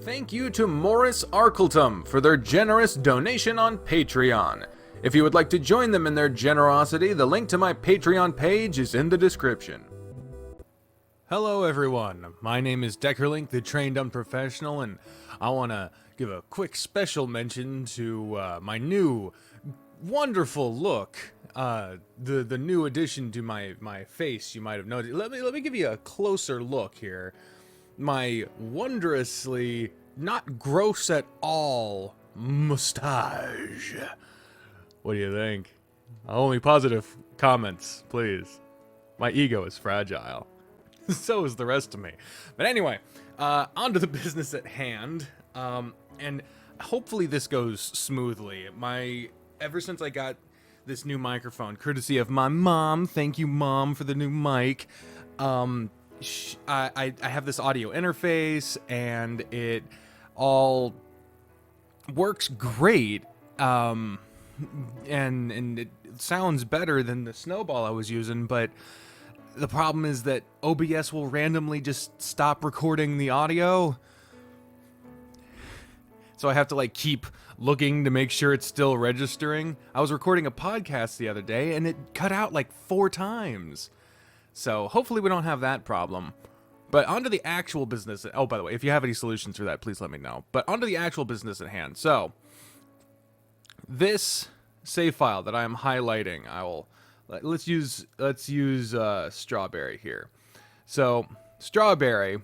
Thank you to Morris Arkletum for their generous donation on Patreon. If you would like to join them in their generosity, the link to my Patreon page is in the description. Hello everyone, my name is Deckerlink, the trained unprofessional, and I want to give a quick special mention to my new wonderful look. The new addition to my face, you might have noticed. Let me give you a closer look here. My wondrously not gross at all mustache. What do you think? Only positive comments, please. My ego is fragile. So is the rest of me. But anyway, on to the business at hand. And hopefully this goes smoothly. Ever since I got this new microphone, courtesy of my mom, thank you mom for the new mic, I have this audio interface, and it all works great, and it sounds better than the Snowball I was using, but the problem is that OBS will randomly just stop recording the audio, so I have to keep looking to make sure it's still registering. I was recording a podcast the other day, and it cut out 4 times. So hopefully we don't have that problem. But onto the actual business. Oh, by the way, if you have any solutions for that, please let me know. But onto the actual business at hand. So this save file that I am highlighting, let's use Strawberry here. So Strawberry,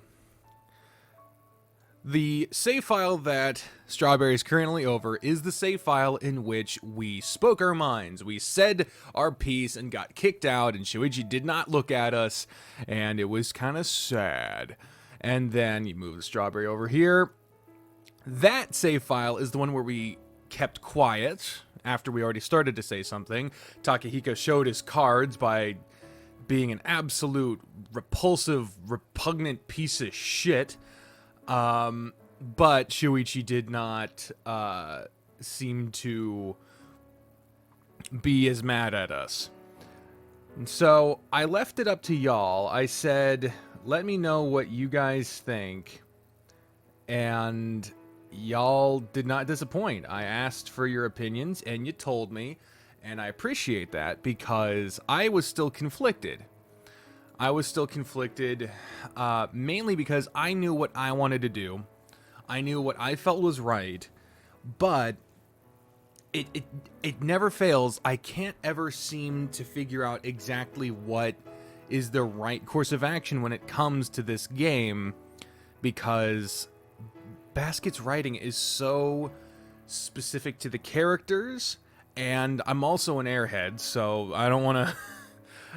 the save file that Strawberry is currently over is the save file in which we spoke our minds. We said our piece and got kicked out, and Shuichi did not look at us, and it was kind of sad. And then you move the Strawberry over here. That save file is the one where we kept quiet after we already started to say something. Takahiko showed his cards by being an absolute repulsive, repugnant piece of shit. But Shuichi did not seem to be as mad at us. And so I left it up to y'all. I said, let me know what you guys think. And y'all did not disappoint. I asked for your opinions, and you told me. And I appreciate that, because I was still conflicted. Mainly because I knew what I wanted to do. I knew what I felt was right, but it never fails. I can't ever seem to figure out exactly what is the right course of action when it comes to this game, because Basket's writing is so specific to the characters, and I'm also an airhead, so I don't want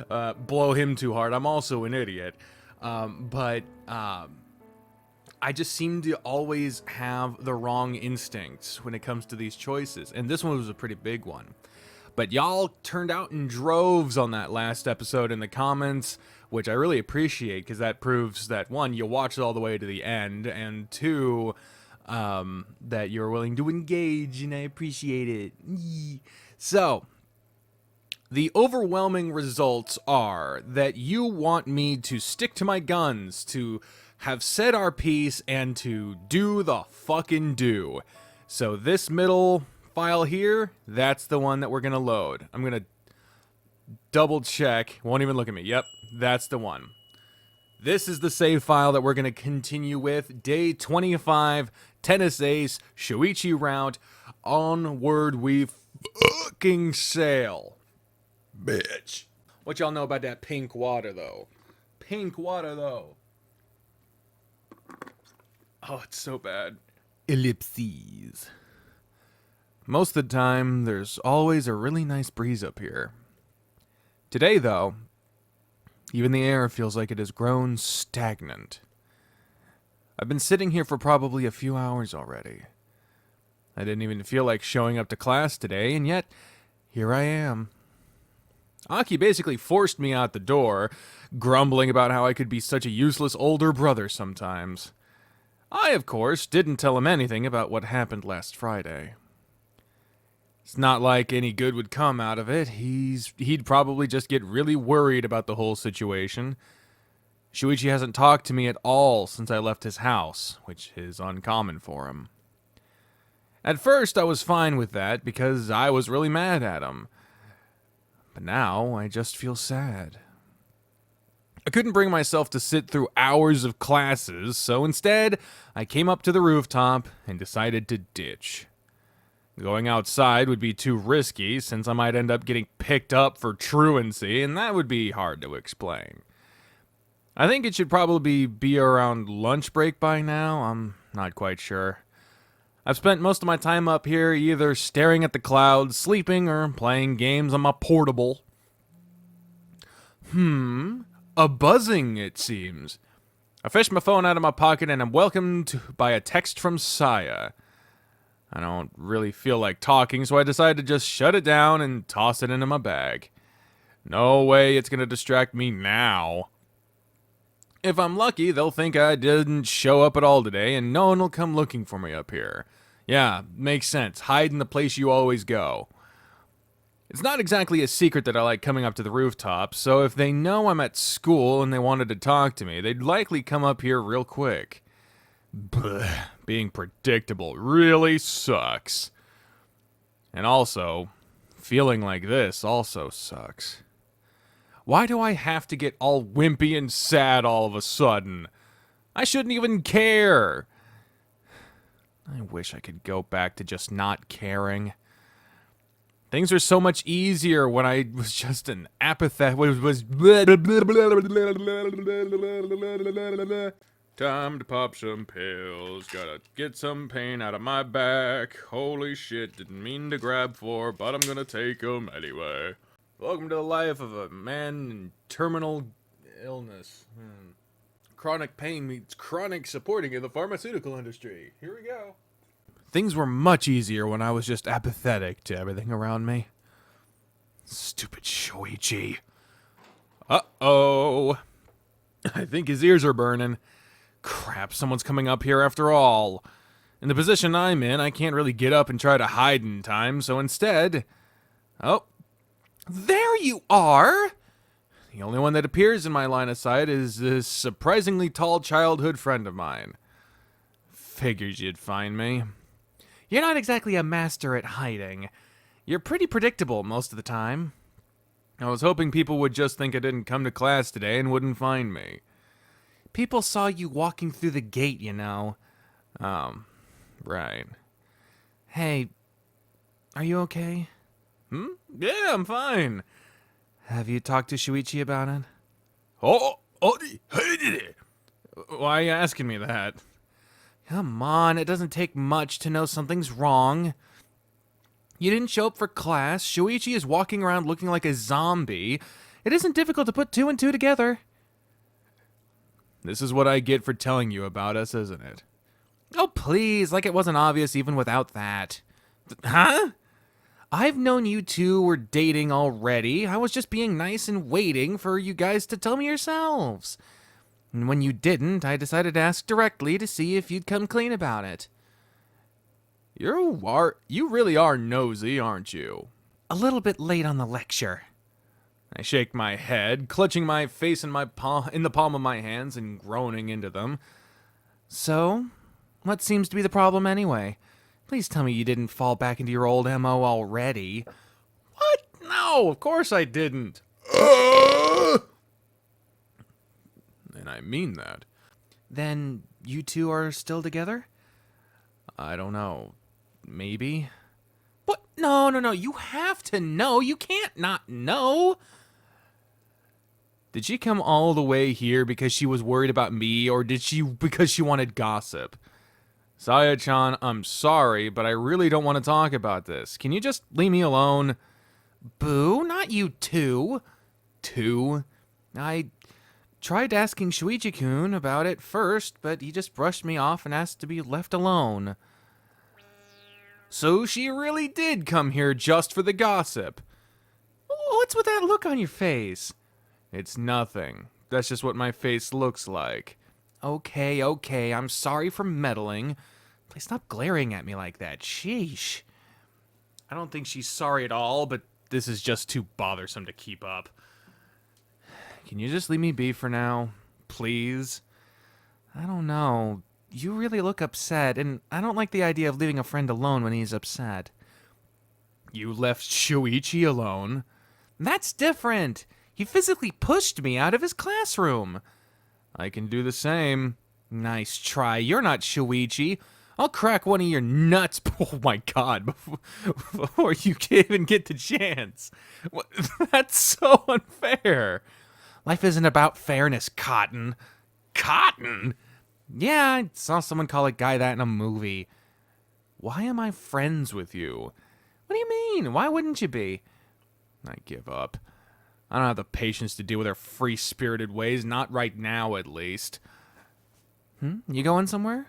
to blow him too hard. I'm also an idiot. But I just seem to always have the wrong instincts when it comes to these choices. And this one was a pretty big one. But y'all turned out in droves on that last episode in the comments, which I really appreciate, because that proves that, 1, you watched it all the way to the end, and 2, that you're willing to engage, and I appreciate it. So the overwhelming results are that you want me to stick to my guns, to have said our piece, and to do the fucking do. So this middle file here, that's the one that we're going to load. I'm going to double check. Won't even look at me. Yep, that's the one. This is the save file that we're going to continue with. Day 25, tennis ace, Shuichi route. Onward we fucking sail. Bitch. What y'all know about that pink water, though? Pink water, though. Oh, it's so bad. Ellipses. Most of the time, there's always a really nice breeze up here. Today, though, even the air feels like it has grown stagnant. I've been sitting here for probably a few hours already. I didn't even feel like showing up to class today, and yet, here I am. Aki basically forced me out the door, grumbling about how I could be such a useless older brother sometimes. I, of course, didn't tell him anything about what happened last Friday. It's not like any good would come out of it. He'd probably just get really worried about the whole situation. Shuichi hasn't talked to me at all since I left his house, which is uncommon for him. At first, I was fine with that because I was really mad at him. But now, I just feel sad. I couldn't bring myself to sit through hours of classes, so instead, I came up to the rooftop and decided to ditch. Going outside would be too risky since I might end up getting picked up for truancy, and that would be hard to explain. I think it should probably be around lunch break by now. I'm not quite sure. I've spent most of my time up here either staring at the clouds, sleeping, or playing games on my portable. A buzzing, it seems. I fished my phone out of my pocket and I'm welcomed by a text from Saya. I don't really feel like talking, so I decided to just shut it down and toss it into my bag. No way it's gonna distract me now. If I'm lucky, they'll think I didn't show up at all today, and no one will come looking for me up here. Yeah, makes sense. Hide in the place you always go. It's not exactly a secret that I like coming up to the rooftop, so if they know I'm at school and they wanted to talk to me, they'd likely come up here real quick. Blech, being predictable really sucks. And also, feeling like this also sucks. Why do I have to get all wimpy and sad all of a sudden? I shouldn't even care. I wish I could go back to just not caring. Things are so much easier when I was just an apathetic. Time to pop some pills. Gotta get some pain out of my back. Holy shit, didn't mean to grab four, but I'm gonna take them anyway. Welcome to the life of a man in terminal illness. Chronic pain meets chronic supporting in the pharmaceutical industry. Here we go. Things were much easier when I was just apathetic to everything around me. Stupid Shoichi. Uh-oh. I think his ears are burning. Crap, someone's coming up here after all. In the position I'm in, I can't really get up and try to hide in time, so instead... Oh. There you are! The only one that appears in my line of sight is this surprisingly tall childhood friend of mine. Figures you'd find me. You're not exactly a master at hiding. You're pretty predictable most of the time. I was hoping people would just think I didn't come to class today and wouldn't find me. People saw you walking through the gate, you know. Right. Hey, are you okay? Yeah, I'm fine. Have you talked to Shuichi about it? Why are you asking me that? Come on, it doesn't take much to know something's wrong. You didn't show up for class. Shuichi is walking around looking like a zombie. It isn't difficult to put two and two together. This is what I get for telling you about us, isn't it? Oh, please, like it wasn't obvious even without that. Huh? I've known you two were dating already. I was just being nice and waiting for you guys to tell me yourselves. And when you didn't, I decided to ask directly to see if you'd come clean about it. You really are nosy, aren't you? A little bit late on the lecture. I shake my head, clutching my face in the palm of my hands and groaning into them. So, what seems to be the problem anyway? Please tell me you didn't fall back into your old MO already. What? No, of course I didn't. And I mean that. Then you two are still together? I don't know. Maybe? What? No. You have to know. You can't not know. Did she come all the way here because she was worried about me, or did she because she wanted gossip? Saya-chan, I'm sorry, but I really don't want to talk about this. Can you just leave me alone? Boo, not you two. Two? I tried asking Shuichi-kun about it first, but he just brushed me off and asked to be left alone. So she really did come here just for the gossip. What's with that look on your face? It's nothing. That's just what my face looks like. Okay, I'm sorry for meddling. Please stop glaring at me like that. Sheesh. I don't think she's sorry at all, but this is just too bothersome to keep up. Can you just leave me be for now? please? I don't know. You really look upset, and I don't like the idea of leaving a friend alone when he's upset. You left Shuichi alone? That's different. He physically pushed me out of his classroom. I can do the same. Nice try. You're not Shuichi. I'll crack one of your nuts. Oh my god. Before you even get the chance. That's so unfair. Life isn't about fairness, Cotton. Cotton? Yeah, I saw someone call a guy that in a movie. Why am I friends with you? What do you mean? Why wouldn't you be? I give up. I don't have the patience to deal with her free-spirited ways, not right now at least. You going somewhere?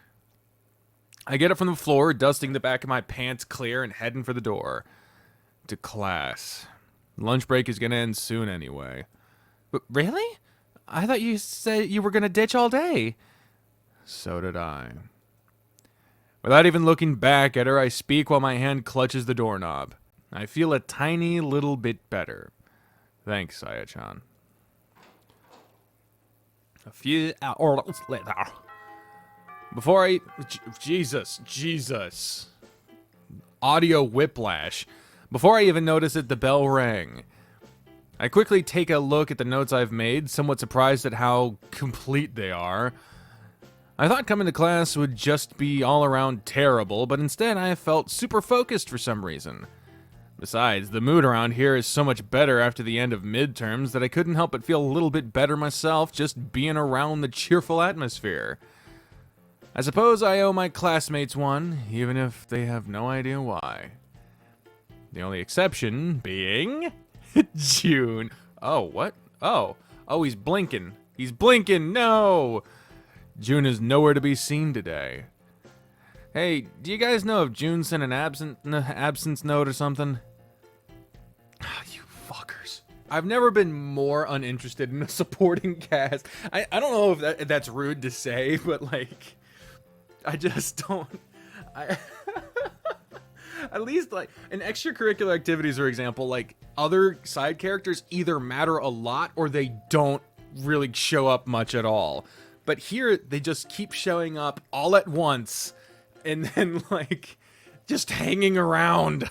I get up from the floor, dusting the back of my pants clear and heading for the door. To class. Lunch break is gonna end soon anyway. But really? I thought you said you were gonna ditch all day. So did I. Without even looking back at her, I speak while my hand clutches the doorknob. I feel a tiny little bit better. Thanks, Saya-chan. A few hours later. Before I... Jesus. Audio whiplash. Before I even notice it, the bell rang. I quickly take a look at the notes I've made, somewhat surprised at how complete they are. I thought coming to class would just be all around terrible, but instead I felt super focused for some reason. Besides, the mood around here is so much better after the end of midterms that I couldn't help but feel a little bit better myself just being around the cheerful atmosphere. I suppose I owe my classmates one, even if they have no idea why. The only exception being... June. Oh, what? Oh, he's blinking. He's blinking, no! June is nowhere to be seen today. Hey, do you guys know if June sent an absence note or something? You fuckers. I've never been more uninterested in a supporting cast. I don't know if that's rude to say, but like, I just don't. At least like in extracurricular activities, for example, like other side characters either matter a lot or they don't really show up much at all. But here they just keep showing up all at once and then like just hanging around.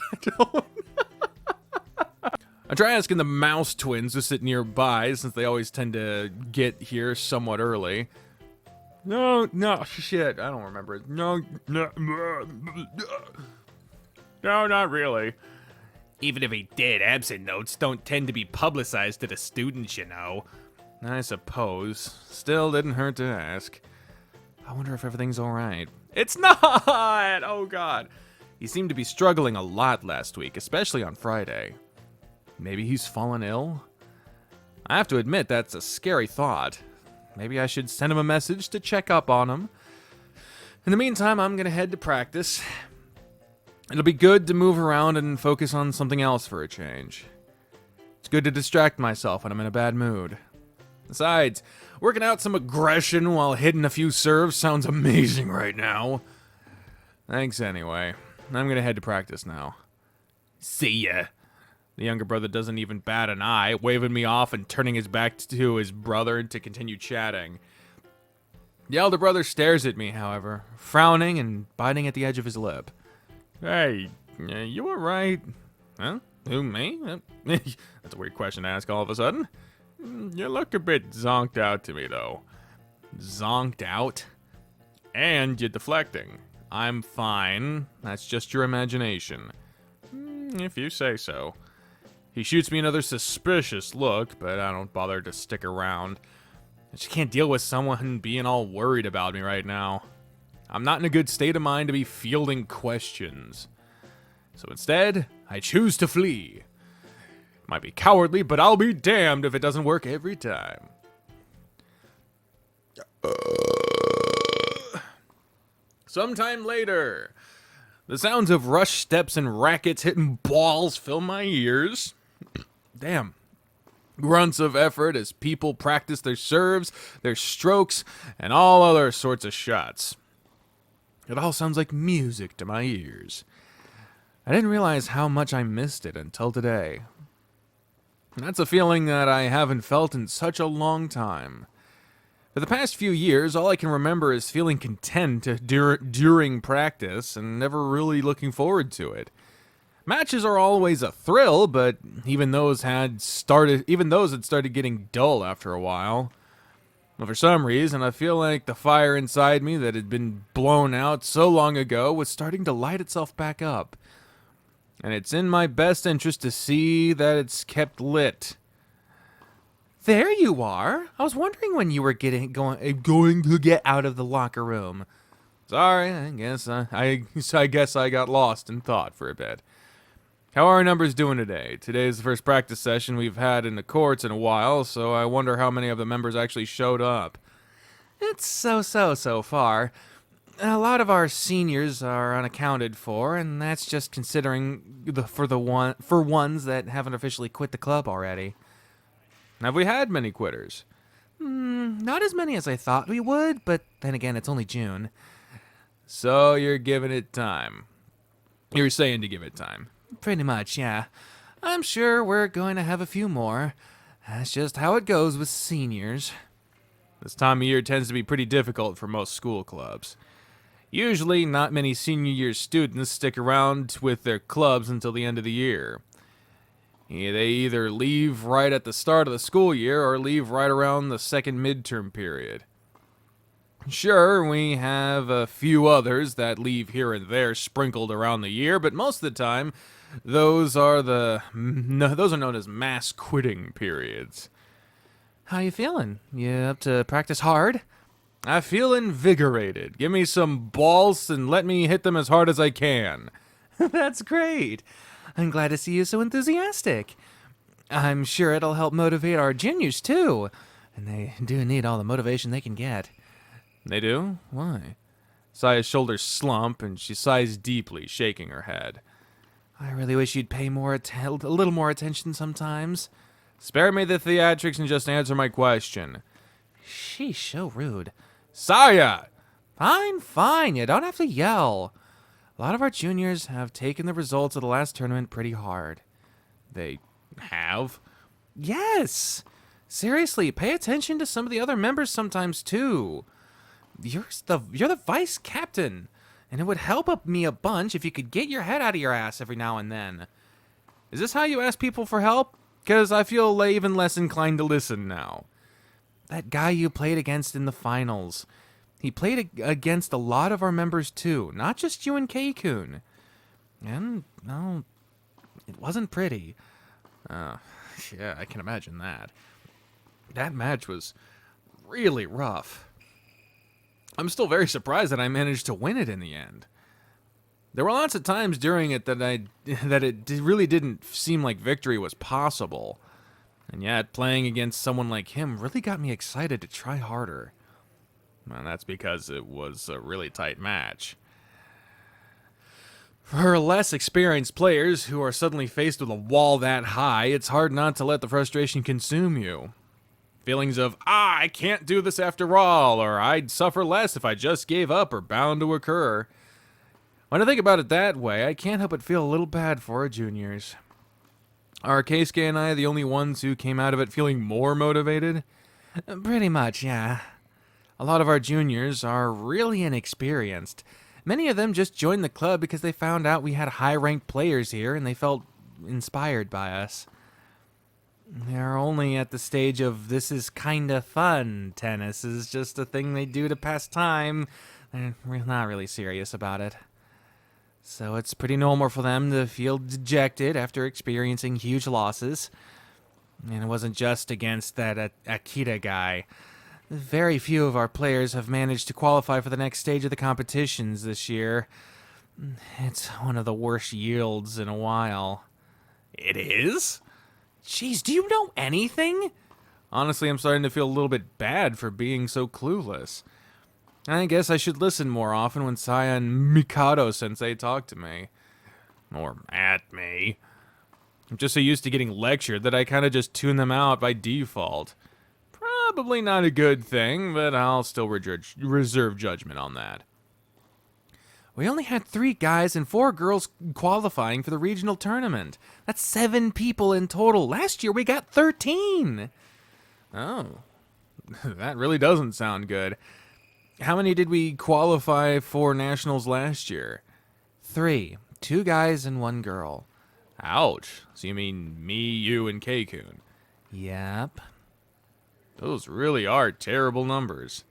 I try asking the Mouse twins to sit nearby since they always tend to get here somewhat early. No, shit, I don't remember it. No, not really. Even if he did, absent notes don't tend to be publicized to the students, you know. I suppose. Still didn't hurt to ask. I wonder if everything's alright. It's not! Oh god. He seemed to be struggling a lot last week, especially on Friday. Maybe he's fallen ill? I have to admit, that's a scary thought. Maybe I should send him a message to check up on him. In the meantime, I'm gonna head to practice. It'll be good to move around and focus on something else for a change. It's good to distract myself when I'm in a bad mood. Besides, working out some aggression while hitting a few serves sounds amazing right now. Thanks anyway. I'm gonna head to practice now. See ya. The younger brother doesn't even bat an eye, waving me off and turning his back to his brother to continue chatting. The elder brother stares at me, however, frowning and biting at the edge of his lip. Hey, you alright? Huh? Who, me? That's a weird question to ask all of a sudden. You look a bit zonked out to me, though. Zonked out? And you're deflecting. I'm fine. That's just your imagination. If you say so. He shoots me another suspicious look, but I don't bother to stick around. I just can't deal with someone being all worried about me right now. I'm not in a good state of mind to be fielding questions. So instead, I choose to flee. Might be cowardly, but I'll be damned if it doesn't work every time. Sometime later, the sounds of rush steps and rackets hitting balls fill my ears. Damn. Grunts of effort as people practice their serves, their strokes, and all other sorts of shots. It all sounds like music to my ears. I didn't realize how much I missed it until today. That's a feeling that I haven't felt in such a long time. For the past few years, all I can remember is feeling content during practice and never really looking forward to it. Matches are always a thrill, but even those had started getting dull after a while. Well, for some reason, I feel like the fire inside me that had been blown out so long ago was starting to light itself back up. And it's in my best interest to see that it's kept lit. There you are. I was wondering when you were going to get out of the locker room. Sorry, I guess I got lost in thought for a bit. How are our numbers doing today? Today's the first practice session we've had in the courts in a while, so I wonder how many of the members actually showed up. It's so far. A lot of our seniors are unaccounted for, and that's just considering for ones that haven't officially quit the club already. Have we had many quitters? Not as many as I thought we would, but then again, it's only June. So you're giving it time. You're saying to give it time. Pretty much, yeah. I'm sure we're going to have a few more. That's just how it goes with seniors. This time of year tends to be pretty difficult for most school clubs. Usually, not many senior year students stick around with their clubs until the end of the year. They either leave right at the start of the school year or leave right around the second midterm period. Sure, we have a few others that leave here and there sprinkled around the year, but most of the time, those are known as mass quitting periods. How you feeling? You up to practice hard? I feel invigorated. Give me some balls and let me hit them as hard as I can. That's great. I'm glad to see you so enthusiastic. I'm sure it'll help motivate our juniors, too. And they do need all the motivation they can get. They do? Why? Saya's shoulders slump, and she sighs deeply, shaking her head. I really wish you'd pay a little more attention sometimes. Spare me the theatrics and just answer my question. Sheesh, so rude. Saya! Fine, you don't have to yell. A lot of our juniors have taken the results of the last tournament pretty hard. They have? Yes! Seriously, pay attention to some of the other members sometimes, too. You're the vice captain, and it would help me a bunch if you could get your head out of your ass every now and then. Is this how you ask people for help? Because I feel even less inclined to listen now. That guy you played against in the finals, he played against a lot of our members too, not just you and K-kun. And, no, it wasn't pretty. Yeah, I can imagine that. That match was really rough. I'm still very surprised that I managed to win it in the end. There were lots of times during it that it really didn't seem like victory was possible. And yet, playing against someone like him really got me excited to try harder. And that's because it was a really tight match. For less experienced players who are suddenly faced with a wall that high, it's hard not to let the frustration consume you. Feelings of, I can't do this after all, or I'd suffer less if I just gave up are bound to occur. When I think about it that way, I can't help but feel a little bad for our juniors. Are Keisuke and I the only ones who came out of it feeling more motivated? Pretty much, yeah. A lot of our juniors are really inexperienced. Many of them just joined the club because they found out we had high-ranked players here and they felt inspired by us. They're only at the stage of this is kinda fun. Tennis is just a thing they do to pass time. They're not really serious about it. So it's pretty normal for them to feel dejected after experiencing huge losses. And it wasn't just against that Akita guy. Very few of our players have managed to qualify for the next stage of the competitions this year. It's one of the worst yields in a while. It is? Jeez, do you know anything? Honestly, I'm starting to feel a little bit bad for being so clueless. I guess I should listen more often when Saya and Mikado-sensei talk to me. Or at me. I'm just so used to getting lectured that I kind of just tune them out by default. Probably not a good thing, but I'll still reserve judgment on that. We only had 3 guys and 4 girls qualifying for the regional tournament. That's 7 people in total. Last year we got 13. Oh, that really doesn't sound good. How many did we qualify for nationals last year? 3. 2 guys and 1 girl. Ouch. So you mean me, you, and K-Kun? Yep. Those really are terrible numbers.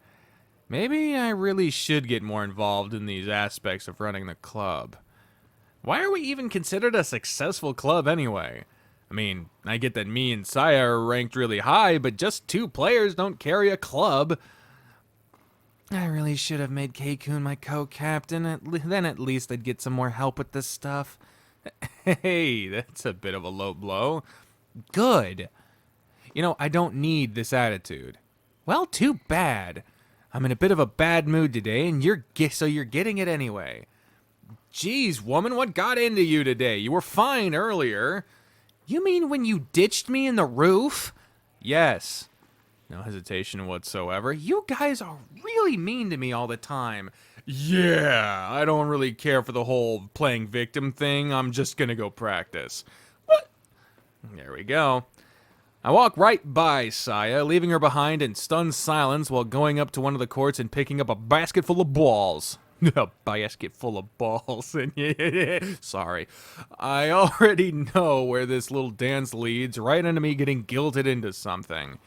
Maybe I really should get more involved in these aspects of running the club. Why are we even considered a successful club anyway? I mean, I get that me and Saya are ranked really high, but just 2 players don't carry a club. I really should have made K-Kun my co-captain. Then at least I'd get some more help with this stuff. Hey, that's a bit of a low blow. Good. You know, I don't need this attitude. Well, too bad. I'm in a bit of a bad mood today, and you're getting it anyway. Jeez, woman, what got into you today? You were fine earlier. You mean when you ditched me in the roof? Yes. No hesitation whatsoever. You guys are really mean to me all the time. Yeah, I don't really care for the whole playing victim thing. I'm just gonna go practice. What? There we go. I walk right by Saya, leaving her behind in stunned silence while going up to one of the courts and picking up a basket full of balls. A basket full of balls. Sorry. I already know where this little dance leads, right into me getting guilted into something.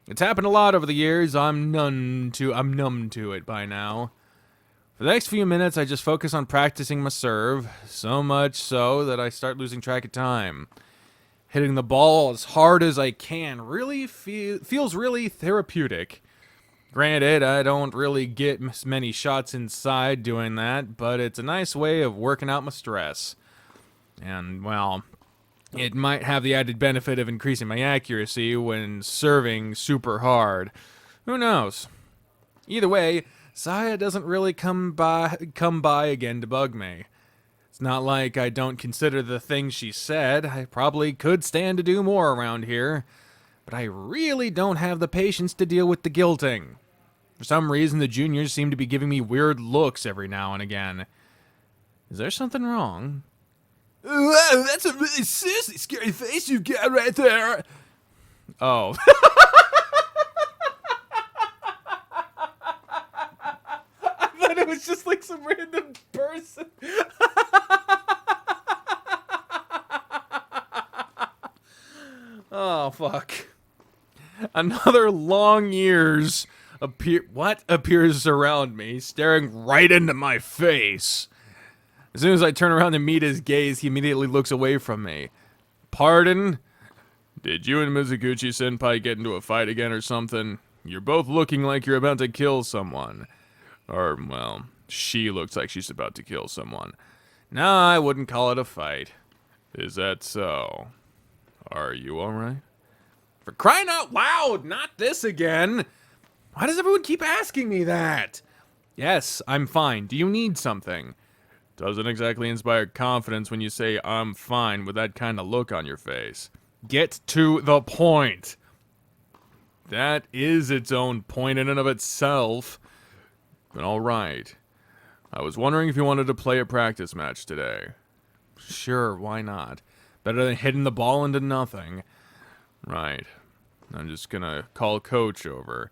It's happened a lot over the years. I'm numb to it by now. For the next few minutes, I just focus on practicing my serve, so much so that I start losing track of time. Hitting the ball as hard as I can really feels really therapeutic. Granted, I don't really get many shots inside doing that, but it's a nice way of working out my stress. And, well, it might have the added benefit of increasing my accuracy when serving super hard. Who knows? Either way, Saya doesn't really come by again to bug me. It's not like I don't consider the things she said. I probably could stand to do more around here. But I really don't have the patience to deal with the guilting. For some reason, the juniors seem to be giving me weird looks every now and again. Is there something wrong? Whoa, that's a really seriously scary face you've got right there. Oh. I thought it was just like some random person. Oh, fuck. Another long years appears around me, staring right into my face. As soon as I turn around to meet his gaze, he immediately looks away from me. Pardon? Did you and Mizuguchi-senpai get into a fight again or something? You're both looking like you're about to kill someone. Or, well, she looks like she's about to kill someone. Nah, I wouldn't call it a fight. Is that so? Are you alright? For crying out loud, not this again! Why does everyone keep asking me that? Yes, I'm fine. Do you need something? Doesn't exactly inspire confidence when you say I'm fine with that kind of look on your face. Get to the point. That is its own point in and of itself. But alright. I was wondering if you wanted to play a practice match today. Sure, why not? Better than hitting the ball into nothing. Right. I'm just gonna call Coach over.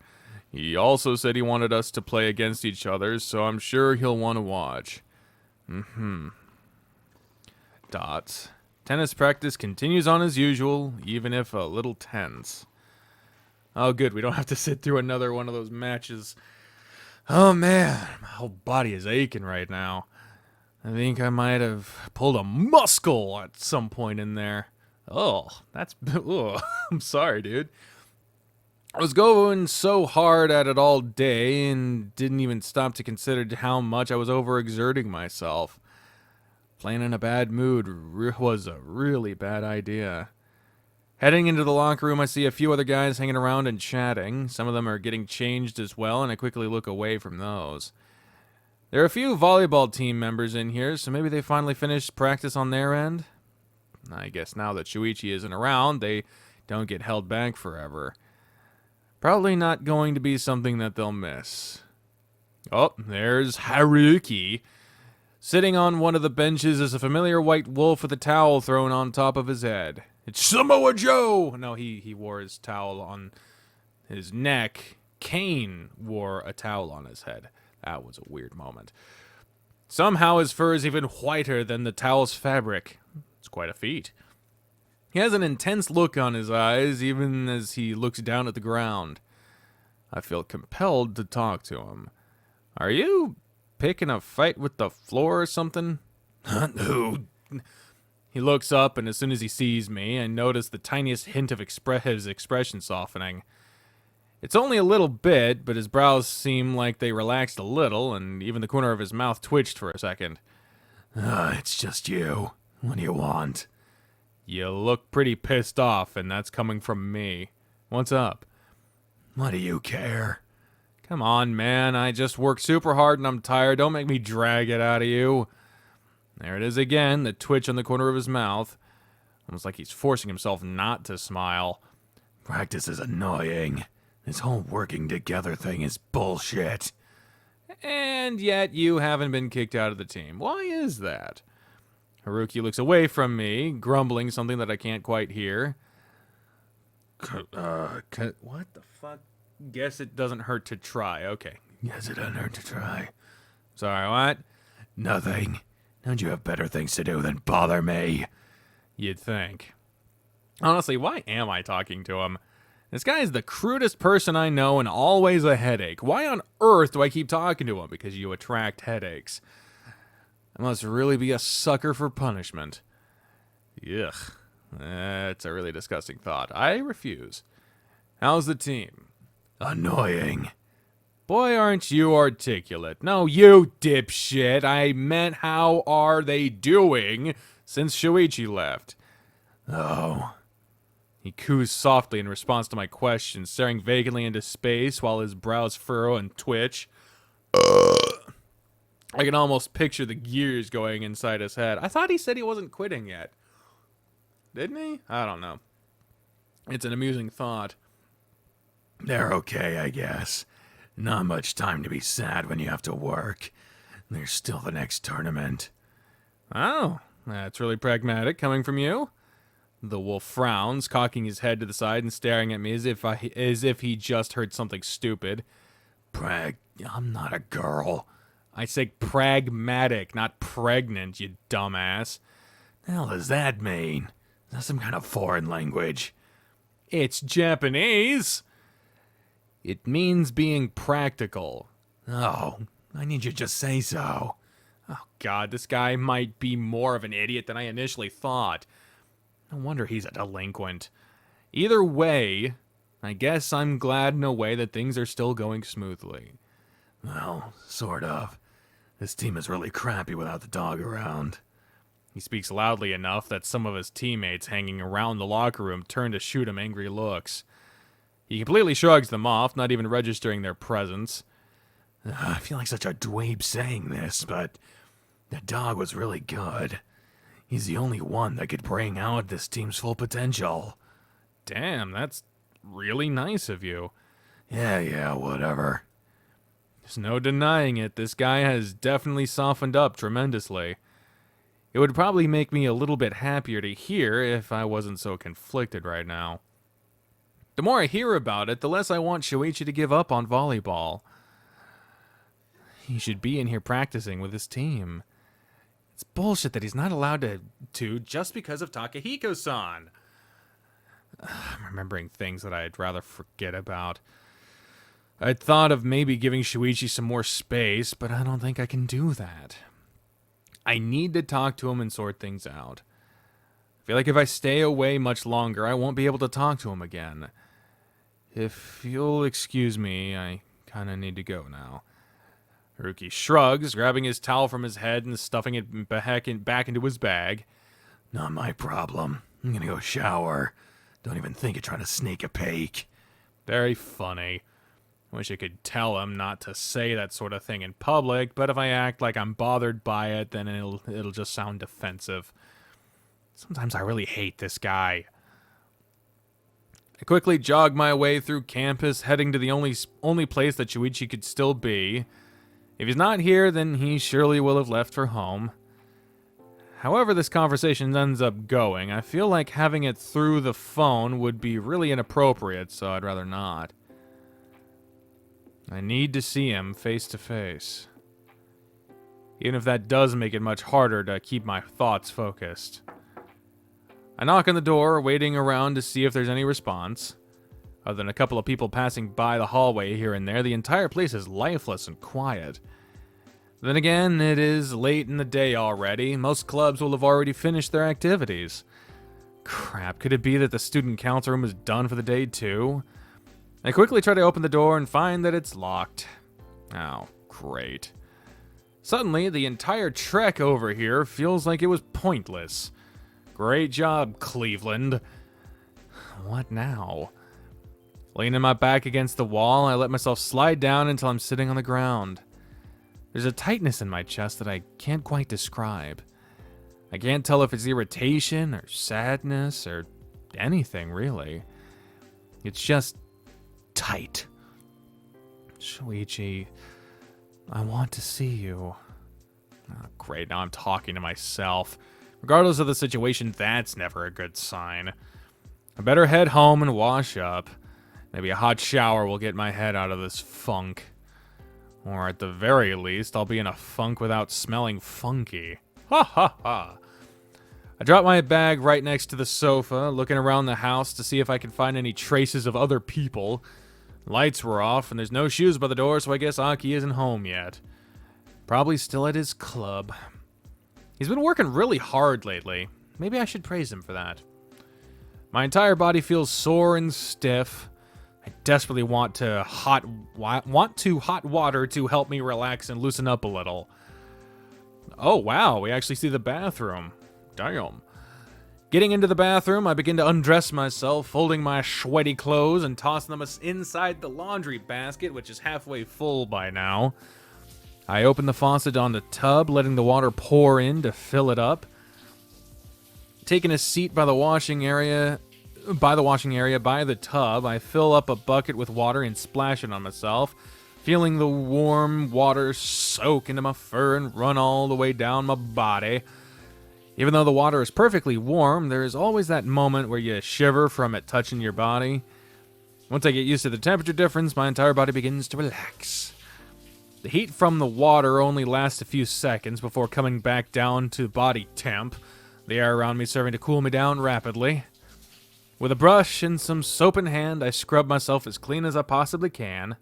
He also said he wanted us to play against each other, so I'm sure he'll want to watch. Dots. Tennis practice continues on as usual, even if a little tense. Oh, good, we don't have to sit through another one of those matches. Oh, man, my whole body is aching right now. I think I might have pulled a muscle at some point in there. Oh, that's... Oh, I'm sorry, dude. I was going so hard at it all day and didn't even stop to consider how much I was overexerting myself. Playing in a bad mood was a really bad idea. Heading into the locker room, I see a few other guys hanging around and chatting. Some of them are getting changed as well, and I quickly look away from those. There are a few volleyball team members in here, so maybe they finally finished practice on their end? I guess now that Shuichi isn't around, they don't get held back forever. Probably not going to be something that they'll miss. Oh, there's Haruki. Sitting on one of the benches is a familiar white wolf with a towel thrown on top of his head. It's Samoa Joe! No, he wore his towel on his neck Kane wore a towel on his head. That was a weird moment. Somehow his fur is even whiter than the towel's fabric. It's quite a feat. He has an intense look on his eyes, even as he looks down at the ground. I feel compelled to talk to him. Are you picking a fight with the floor or something? Who? He looks up, and as soon as he sees me, I notice the tiniest hint of his expression softening. It's only a little bit, but his brows seem like they relaxed a little, and even the corner of his mouth twitched for a second. It's just you. What do you want? You look pretty pissed off, and that's coming from me. What's up? What do you care? Come on, man. I just worked super hard and I'm tired. Don't make me drag it out of you. There it is again, the twitch on the corner of his mouth. Almost like he's forcing himself not to smile. Practice is annoying. This whole working together thing is bullshit. And yet you haven't been kicked out of the team. Why is that? Haruki looks away from me, grumbling something that I can't quite hear. What the fuck? Guess it doesn't hurt to try. Okay. Guess it doesn't hurt to try. Sorry, what? Nothing. Don't you have better things to do than bother me? You'd think. Honestly, why am I talking to him? This guy is the crudest person I know and always a headache. Why on earth do I keep talking to him? Because you attract headaches. I must really be a sucker for punishment. Ugh. That's a really disgusting thought. I refuse. How's the team? Annoying. Boy, aren't you articulate. No, you dipshit. I meant how are they doing since Shuichi left? Oh. He coos softly in response to my question, staring vacantly into space while his brows furrow and twitch. I can almost picture the gears going inside his head. I thought he said he wasn't quitting yet. Didn't he? I don't know. It's an amusing thought. They're okay, I guess. Not much time to be sad when you have to work. There's still the next tournament. Oh, that's really pragmatic coming from you. The wolf frowns, cocking his head to the side and staring at me as if he just heard something stupid. I'm not a girl. I say pragmatic, not pregnant, you dumbass. The hell does that mean? Is that some kind of foreign language? It's Japanese. It means being practical. Oh, I need you to just say so. Oh, God, this guy might be more of an idiot than I initially thought. No wonder he's a delinquent. Either way, I guess I'm glad in a way that things are still going smoothly. Well, sort of. This team is really crappy without the dog around. He speaks loudly enough that some of his teammates hanging around the locker room turn to shoot him angry looks. He completely shrugs them off, not even registering their presence. I feel like such a dweeb saying this, but the dog was really good. He's the only one that could bring out this team's full potential. Damn, that's really nice of you. Yeah, whatever. There's no denying it, this guy has definitely softened up tremendously. It would probably make me a little bit happier to hear if I wasn't so conflicted right now. The more I hear about it, the less I want Shuichi to give up on volleyball. He should be in here practicing with his team. It's bullshit that he's not allowed to just because of Takahiko-san. I'm remembering things that I'd rather forget about. I'd thought of maybe giving Shuichi some more space, but I don't think I can do that. I need to talk to him and sort things out. I feel like if I stay away much longer, I won't be able to talk to him again. If you'll excuse me, I kind of need to go now. Haruki shrugs, grabbing his towel from his head and stuffing it back into his bag. Not my problem. I'm gonna go shower. Don't even think of trying to sneak a peek. Very funny. Wish I could tell him not to say that sort of thing in public, but if I act like I'm bothered by it, then it'll just sound defensive. Sometimes I really hate this guy. I quickly jog my way through campus, heading to the only place that Shuichi could still be. If he's not here, then he surely will have left for home. However this conversation ends up going, I feel like having it through the phone would be really inappropriate, so I'd rather not. I need to see him face to face. Even if that does make it much harder to keep my thoughts focused. I knock on the door, waiting around to see if there's any response. Other than a couple of people passing by the hallway here and there, the entire place is lifeless and quiet. Then again, it is late in the day already. Most clubs will have already finished their activities. Crap, could it be that the student council room is done for the day too? I quickly try to open the door and find that it's locked. Oh, great. Suddenly, the entire trek over here feels like it was pointless. Great job, Cleveland. What now? Leaning my back against the wall, I let myself slide down until I'm sitting on the ground. There's a tightness in my chest that I can't quite describe. I can't tell if it's irritation or sadness or anything, really. It's just tight. Shuichi, I want to see you. Oh, great, now I'm talking to myself. Regardless of the situation, that's never a good sign. I better head home and wash up. Maybe a hot shower will get my head out of this funk. Or at the very least, I'll be in a funk without smelling funky. Ha ha ha. I drop my bag right next to the sofa, looking around the house to see if I can find any traces of other people. Lights were off, and there's no shoes by the door, so I guess Aki isn't home yet. Probably still at his club. He's been working really hard lately. Maybe I should praise him for that. My entire body feels sore and stiff. I desperately want hot water to help me relax and loosen up a little. Oh wow, we actually see the bathroom. Damn. Getting into the bathroom, I begin to undress myself, folding my sweaty clothes and tossing them inside the laundry basket, which is halfway full by now. I open the faucet on the tub, letting the water pour in to fill it up. Taking a seat by the washing area, by the tub, I fill up a bucket with water and splash it on myself, feeling the warm water soak into my fur and run all the way down my body. Even though the water is perfectly warm, there is always that moment where you shiver from it touching your body. Once I get used to the temperature difference, my entire body begins to relax. The heat from the water only lasts a few seconds before coming back down to body temp, the air around me serving to cool me down rapidly. With a brush and some soap in hand, I scrub myself as clean as I possibly can.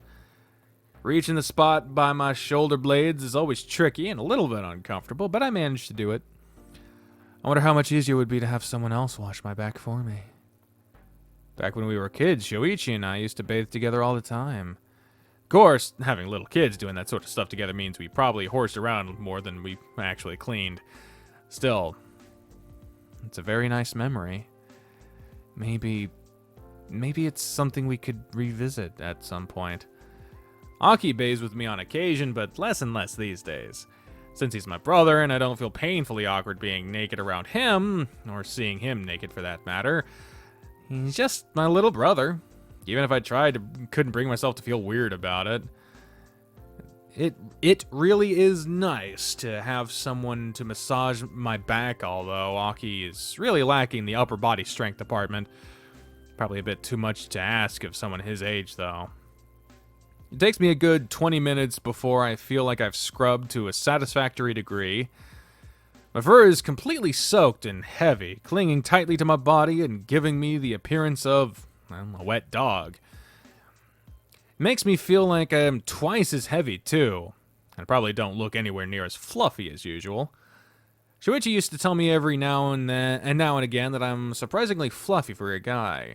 Reaching the spot by my shoulder blades is always tricky and a little bit uncomfortable, but I managed to do it. I wonder how much easier it would be to have someone else wash my back for me. Back when we were kids, Shoichi and I used to bathe together all the time. Of course, having little kids doing that sort of stuff together means we probably horsed around more than we actually cleaned. Still, it's a very nice memory. Maybe it's something we could revisit at some point. Aki bathes with me on occasion, but less and less these days. Since he's my brother and I don't feel painfully awkward being naked around him, or seeing him naked for that matter, he's just my little brother. Even if I couldn't bring myself to feel weird about it. It really is nice to have someone to massage my back, although Aki is really lacking the upper body strength department. Probably a bit too much to ask of someone his age, though. It takes me a good 20 minutes before I feel like I've scrubbed to a satisfactory degree. My fur is completely soaked and heavy, clinging tightly to my body and giving me the appearance of a wet dog. It makes me feel like I am twice as heavy, too. I probably don't look anywhere near as fluffy as usual. Shuichi used to tell me every now and again that I'm surprisingly fluffy for a guy.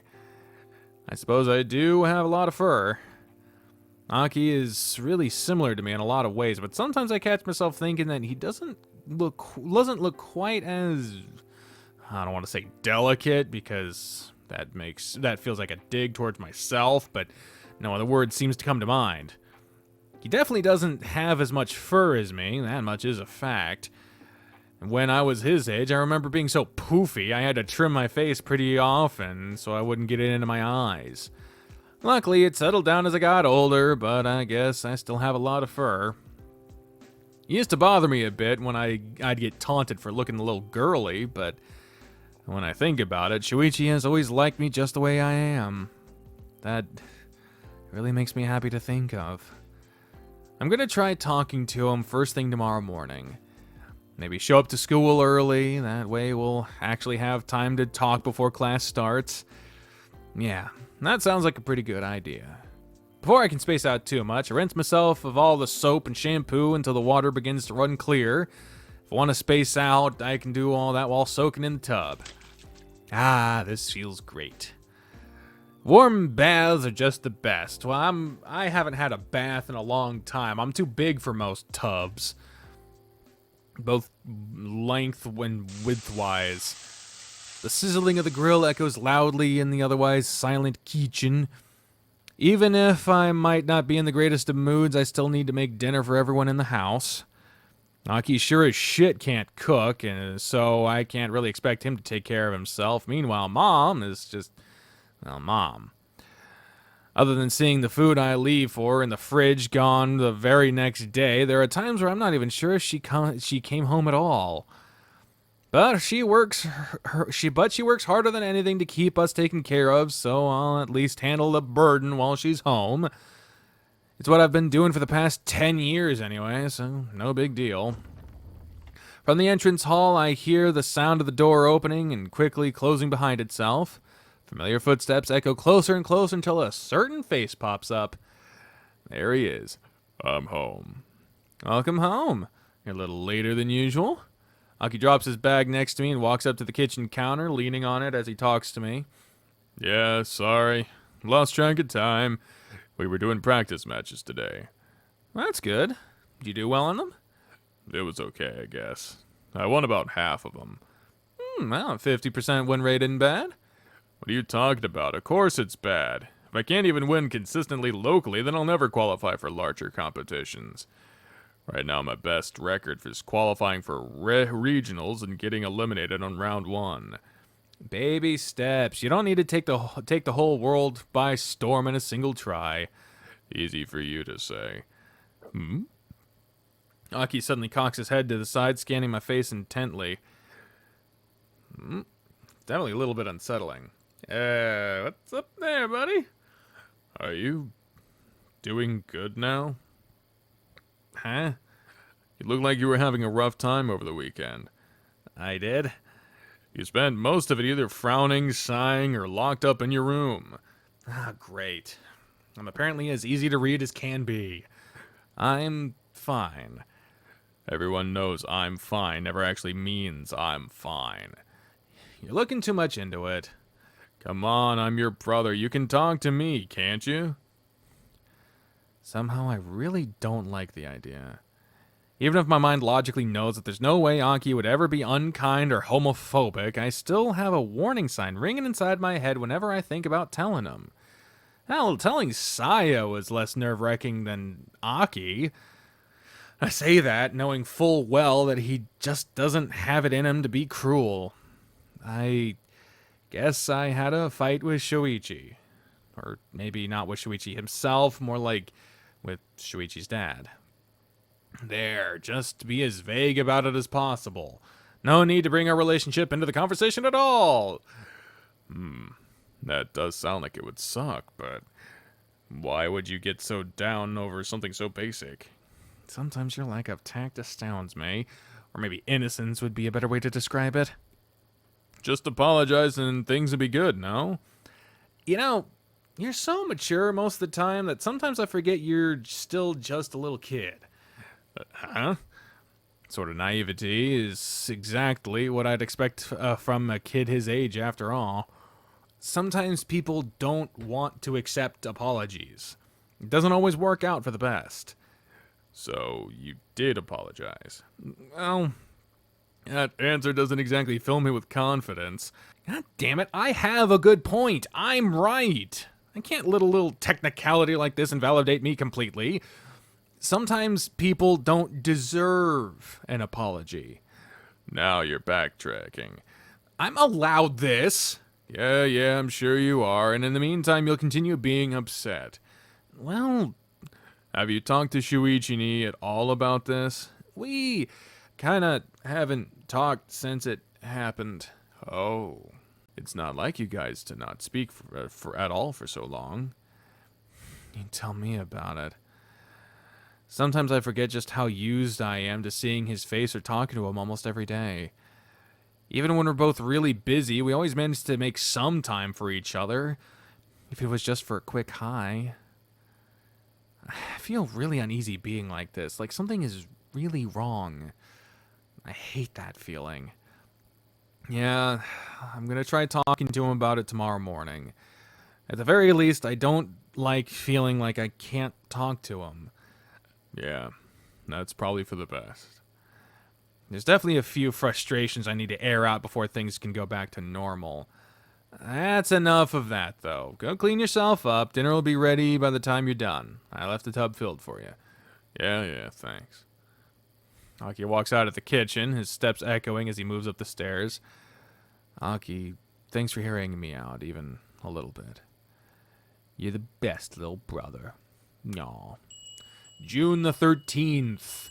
I suppose I do have a lot of fur. Aki is really similar to me in a lot of ways, but sometimes I catch myself thinking that he doesn't look quite as, I don't want to say delicate, because that feels like a dig towards myself, but no other word seems to come to mind. He definitely doesn't have as much fur as me, that much is a fact. And when I was his age, I remember being so poofy I had to trim my face pretty often so I wouldn't get it into my eyes. Luckily, it settled down as I got older, but I guess I still have a lot of fur. It used to bother me a bit when I'd get taunted for looking a little girly, but when I think about it, Shuichi has always liked me just the way I am. That really makes me happy to think of. I'm gonna try talking to him first thing tomorrow morning. Maybe show up to school early, that way we'll actually have time to talk before class starts. Yeah, that sounds like a pretty good idea. Before I can space out too much, I rinse myself of all the soap and shampoo until the water begins to run clear. If I want to space out, I can do all that while soaking in the tub. Ah, this feels great. Warm baths are just the best. Well, I haven't had a bath in a long time. I'm too big for most tubs, both length and width-wise. The sizzling of the grill echoes loudly in the otherwise silent kitchen. Even if I might not be in the greatest of moods, I still need to make dinner for everyone in the house. Aki sure as shit can't cook, and so I can't really expect him to take care of himself. Meanwhile, Mom is just, well, Mom. Other than seeing the food I leave for in the fridge gone the very next day, there are times where I'm not even sure if she came home at all. But she works harder than anything to keep us taken care of, so I'll at least handle the burden while she's home. It's what I've been doing for the past 10 years anyway, so no big deal. From the entrance hall, I hear the sound of the door opening and quickly closing behind itself. Familiar footsteps echo closer and closer until a certain face pops up. There he is. I'm home. Welcome home. You're a little later than usual. Aki drops his bag next to me and walks up to the kitchen counter, leaning on it as he talks to me. Yeah, sorry. Lost track of time. We were doing practice matches today. That's good. Did you do well on them? It was okay, I guess. I won about half of them. Well, 50% win rate isn't bad. What are you talking about? Of course it's bad. If I can't even win consistently locally, then I'll never qualify for larger competitions. Right now, my best record is qualifying for regionals and getting eliminated on round 1. Baby steps. You don't need to take the whole world by storm in a single try. Easy for you to say. Aki suddenly cocks his head to the side, scanning my face intently. Definitely a little bit unsettling. What's up there, buddy? Are you doing good now? Huh? You look like you were having a rough time over the weekend. I did? You spent most of it either frowning, sighing, or locked up in your room. Ah, great. I'm apparently as easy to read as can be. I'm fine. Everyone knows I'm fine never actually means I'm fine. You're looking too much into it. Come on, I'm your brother. You can talk to me, can't you? Somehow I really don't like the idea. Even if my mind logically knows that there's no way Aki would ever be unkind or homophobic, I still have a warning sign ringing inside my head whenever I think about telling him. Hell, telling Saya was less nerve-wracking than Aki. I say that knowing full well that he just doesn't have it in him to be cruel. I guess I had a fight with Shuichi. Or maybe not with Shuichi himself, more like with Shuichi's dad. There, just be as vague about it as possible. No need to bring our relationship into the conversation at all. That does sound like it would suck, but why would you get so down over something so basic? Sometimes your lack of tact astounds me. Or maybe innocence would be a better way to describe it. Just apologize and things would be good, no? You know, you're so mature most of the time that sometimes I forget you're still just a little kid. Huh? Sort of naivety is exactly what I'd expect from a kid his age, after all. Sometimes people don't want to accept apologies. It doesn't always work out for the best. So, you did apologize. Well, that answer doesn't exactly fill me with confidence. God damn it, I have a good point. I'm right. I can't let a little technicality like this invalidate me completely. Sometimes people don't deserve an apology. Now you're backtracking. I'm allowed this. Yeah, I'm sure you are, and in the meantime you'll continue being upset. Well, have you talked to Shuichi at all about this? We kinda haven't talked since it happened. Oh, it's not like you guys to not speak for at all for so long. You tell me about it. Sometimes I forget just how used I am to seeing his face or talking to him almost every day. Even when we're both really busy, we always manage to make some time for each other, if it was just for a quick hi. I feel really uneasy being like this, like something is really wrong. I hate that feeling. Yeah, I'm gonna try talking to him about it tomorrow morning. At the very least, I don't like feeling like I can't talk to him. Yeah, that's probably for the best. There's definitely a few frustrations I need to air out before things can go back to normal. That's enough of that, though. Go clean yourself up. Dinner will be ready by the time you're done. I left the tub filled for you. Yeah, thanks. Aki walks out of the kitchen, his steps echoing as he moves up the stairs. Aki, thanks for hearing me out, even a little bit. You're the best little brother. Aw. June the 13th.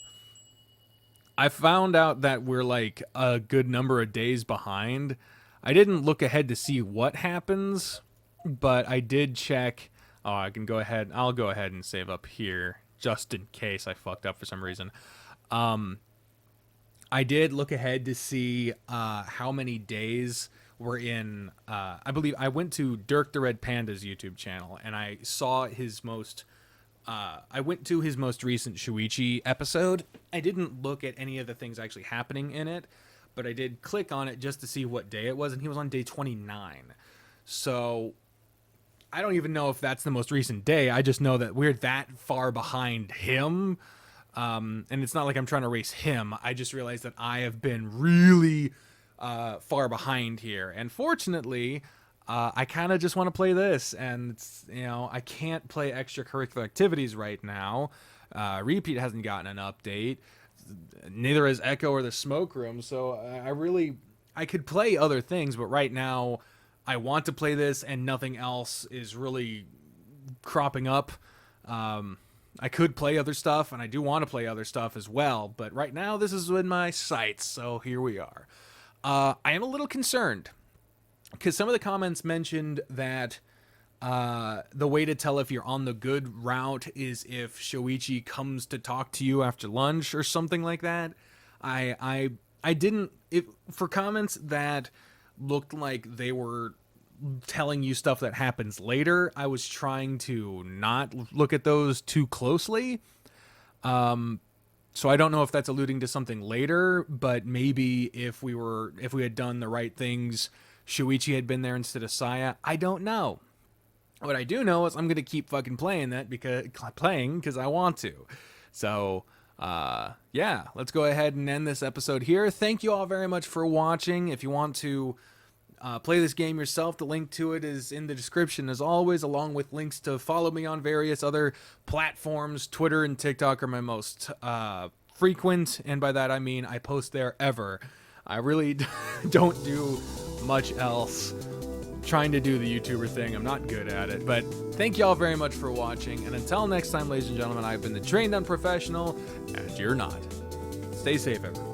I found out that we're like a good number of days behind. I didn't look ahead to see what happens, but I did check. Oh, I can go ahead. I'll go ahead and save up here just in case I fucked up for some reason. I did look ahead to see how many days we're in. I believe I went to Dirk the Red Panda's YouTube channel and I saw his most. I went to his most recent Shuichi episode. I didn't look at any of the things actually happening in it, but I did click on it just to see what day it was, and he was on day 29. So I don't even know if that's the most recent day. I just know that we're that far behind him. And it's not like I'm trying to race him. I just realized that I have been really far behind here. And fortunately, I kind of just want to play this, and it's, I can't play extracurricular activities right now. Repeat hasn't gotten an update. Neither has Echo or the Smoke Room. So I could play other things, but right now I want to play this, and nothing else is really cropping up. I could play other stuff, and I do want to play other stuff as well. But right now, this is in my sights, so here we are. I am a little concerned, because some of the comments mentioned that the way to tell if you're on the good route is if Shoichi comes to talk to you after lunch or something like that. I didn't... for comments that looked like they were telling you stuff that happens later, I was trying to not look at those too closely. So I don't know if that's alluding to something later, but maybe if we had done the right things, Shuichi had been there instead of Saya. I don't know. What I do know is I'm going to keep fucking playing that because I want to. So, yeah, let's go ahead and end this episode here. Thank you all very much for watching. If you want to play this game yourself, the link to it is in the description as always, along with links to follow me on various other platforms. Twitter and TikTok are my most frequent, and by that I mean I post there ever. I really don't do much else. Trying to do the YouTuber thing, I'm not good at it, but thank you all very much for watching, and until next time, ladies and gentlemen, I've been the trained unprofessional, and you're not. Stay safe, everyone.